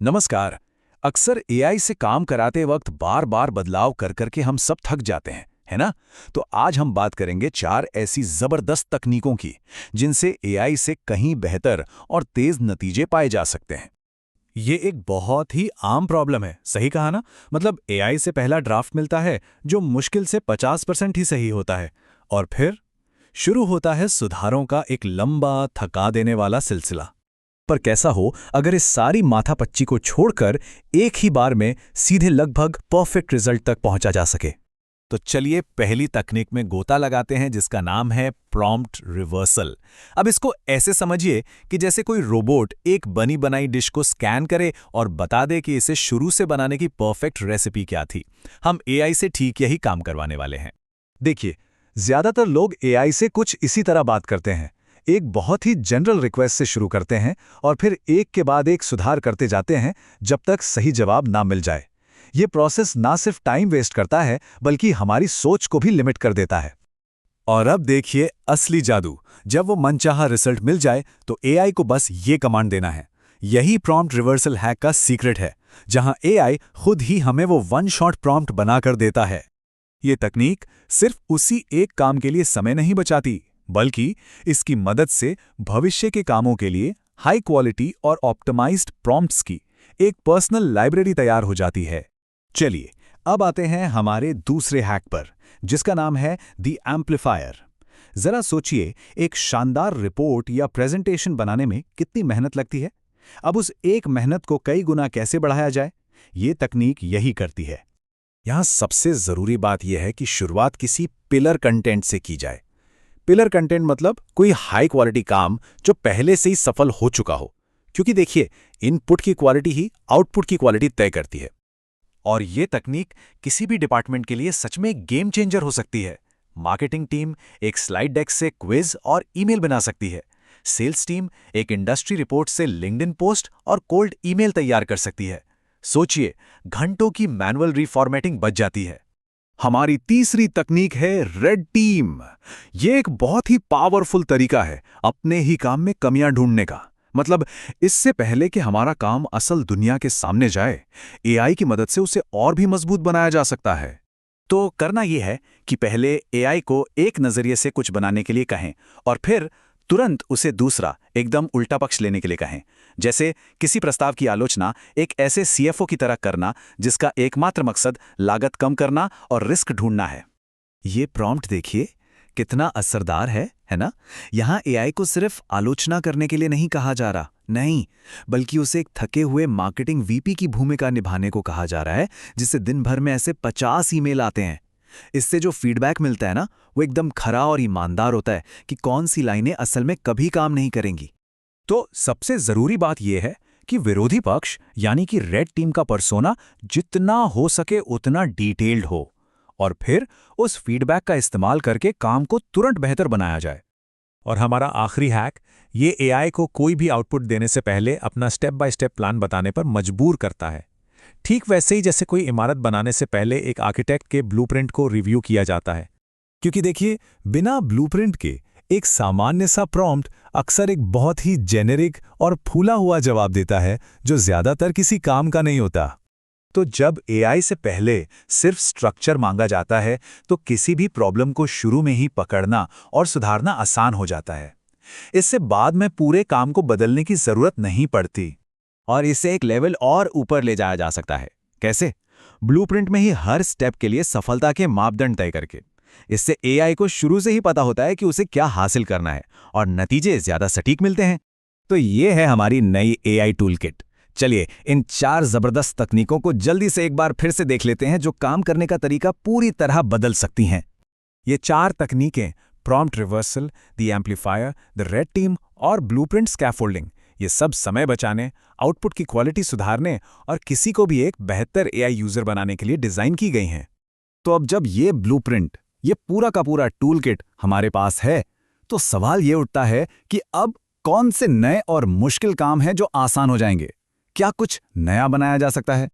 नमस्कार। अक्सर एआई से काम कराते वक्त बार बार बदलाव कर करके हम सब थक जाते हैं, है ना? तो आज हम बात करेंगे 4 ऐसी जबरदस्त तकनीकों की जिनसे एआई से कहीं बेहतर और तेज नतीजे पाए जा सकते हैं। ये एक बहुत ही आम प्रॉब्लम है, सही कहा ना। मतलब एआई से पहला ड्राफ्ट मिलता है जो मुश्किल से 50% ही सही होता है, और फिर शुरू होता है सुधारों का एक लंबा थका देने वाला सिलसिला। पर कैसा हो अगर इस सारी माथापच्ची को छोड़कर एक ही बार में सीधे लगभग परफेक्ट रिजल्ट तक पहुंचा जा सके? तो चलिए पहली तकनीक में गोता लगाते हैं जिसका नाम है प्रॉम्प्ट रिवर्सल। अब इसको ऐसे समझिए कि जैसे कोई रोबोट एक बनी बनाई डिश को स्कैन करे और बता दे कि इसे शुरू से बनाने की परफेक्ट रेसिपी क्या थी। हम एआई से ठीक यही काम करवाने वाले हैं। देखिए, ज्यादातर लोग एआई से कुछ इसी तरह बात करते हैं। एक बहुत ही जनरल रिक्वेस्ट से शुरू करते हैं और फिर एक के बाद एक सुधार करते जाते हैं जब तक सही जवाब ना मिल जाए। ये प्रोसेस ना सिर्फ टाइम वेस्ट करता है बल्कि हमारी सोच को भी लिमिट कर देता है। और अब देखिए असली जादू। जब वो मनचाहा रिजल्ट मिल जाए तो एआई को बस ये कमांड देना है। यही प्रॉम्प्ट रिवर्सल हैक का सीक्रेट है, जहां एआई खुद ही हमें वो वन शॉट प्रॉम्प्ट बनाकर देता है। ये तकनीक सिर्फ उसी एक काम के लिए समय नहीं बचाती, बल्कि इसकी मदद से भविष्य के कामों के लिए हाई क्वालिटी और ऑप्टिमाइज्ड प्रॉम्प्ट्स की एक पर्सनल लाइब्रेरी तैयार हो जाती है। चलिए अब आते हैं हमारे दूसरे हैक पर, जिसका नाम है द एम्पलीफायर। जरा सोचिए, एक शानदार रिपोर्ट या प्रेजेंटेशन बनाने में कितनी मेहनत लगती है। अब उस एक मेहनत को कई गुना कैसे बढ़ाया जाए, ये तकनीक यही करती है। यहां सबसे जरूरी बात यह है कि शुरुआत किसी पिलर कंटेंट से की जाए। पिलर कंटेंट मतलब कोई हाई क्वालिटी काम जो पहले से ही सफल हो चुका हो, क्योंकि देखिए इनपुट की क्वालिटी ही आउटपुट की क्वालिटी तय करती है। और ये तकनीक किसी भी डिपार्टमेंट के लिए सच में गेम चेंजर हो सकती है। मार्केटिंग टीम एक स्लाइड डेक से क्विज और ईमेल बना सकती है। सेल्स टीम एक इंडस्ट्री रिपोर्ट से लिंक्डइन पोस्ट और कोल्ड ईमेल तैयार कर सकती है। सोचिए, घंटों की मैनुअल रीफॉर्मेटिंग बच जाती है। हमारी तीसरी तकनीक है रेड टीम। ये एक बहुत ही पावरफुल तरीका है अपने ही काम में कमियां ढूंढने का। मतलब इससे पहले कि हमारा काम असल दुनिया के सामने जाए, एआई की मदद से उसे और भी मजबूत बनाया जा सकता है। तो करना यह है कि पहले एआई को एक नजरिए से कुछ बनाने के लिए कहें और फिर तुरंत उसे दूसरा एकदम उल्टा पक्ष लेने के लिए कहें। जैसे किसी प्रस्ताव की आलोचना एक ऐसे सीएफओ की तरह करना जिसका एकमात्र मकसद लागत कम करना और रिस्क ढूंढना है। ये प्रॉम्प्ट देखिए कितना असरदार है ना? यहां एआई को सिर्फ आलोचना करने के लिए नहीं कहा जा रहा, नहीं, बल्कि उसे एक थके हुए मार्केटिंग वीपी की भूमिका निभाने को कहा जा रहा है, जिससे दिन भर में ऐसे 50 ईमेल आते हैं। इससे जो फीडबैक मिलता है ना, वो एकदम खरा और ईमानदार होता है कि कौन सी लाइनें असल में कभी काम नहीं करेंगी। तो सबसे जरूरी बात यह है कि विरोधी पक्ष यानी कि रेड टीम का पर्सोना जितना हो सके उतना डिटेल्ड हो, और फिर उस फीडबैक का इस्तेमाल करके काम को तुरंत बेहतर बनाया जाए। और हमारा आखिरी हैक, ये एआई को कोई भी आउटपुट देने से पहले अपना स्टेप बाय स्टेप प्लान बताने पर मजबूर करता है। ठीक वैसे ही जैसे कोई इमारत बनाने से पहले एक आर्किटेक्ट के ब्लूप्रिंट को रिव्यू किया जाता है। क्योंकि देखिए, बिना ब्लूप्रिंट के एक सामान्य सा प्रॉम्प्ट अक्सर एक बहुत ही जेनेरिक और फूला हुआ जवाब देता है जो ज्यादातर किसी काम का नहीं होता। तो जब एआई से पहले सिर्फ स्ट्रक्चर मांगा जाता है तो किसी भी प्रॉब्लम को शुरू में ही पकड़ना और सुधारना आसान हो जाता है। इससे बाद में पूरे काम को बदलने की जरूरत नहीं पड़ती। और इसे एक लेवल और ऊपर ले जाया जा सकता है। कैसे? ब्लूप्रिंट में ही हर स्टेप के लिए सफलता के मापदंड तय करके। इससे एआई को शुरू से ही पता होता है कि उसे क्या हासिल करना है और नतीजे ज्यादा सटीक मिलते हैं। तो ये है हमारी नई एआई टूल किट। चलिए इन 4 जबरदस्त तकनीकों को जल्दी से एक बार फिर से देख लेते हैं जो काम करने का तरीका पूरी तरह बदल सकती हैं। ये 4 तकनीकें, prompt reversal, the amplifier, the red team और ब्लूप्रिंट स्कैफोल्डिंग, ये सब समय बचाने, आउटपुट की क्वालिटी सुधारने और किसी को भी एक बेहतर एआई यूजर बनाने के लिए डिजाइन की गई हैं। तो अब जब ये ब्लूप्रिंट, ये पूरा का पूरा टूल किट हमारे पास है, तो सवाल ये उठता है कि अब कौन से नए और मुश्किल काम हैं जो आसान हो जाएंगे? क्या कुछ नया बनाया जा सकता है?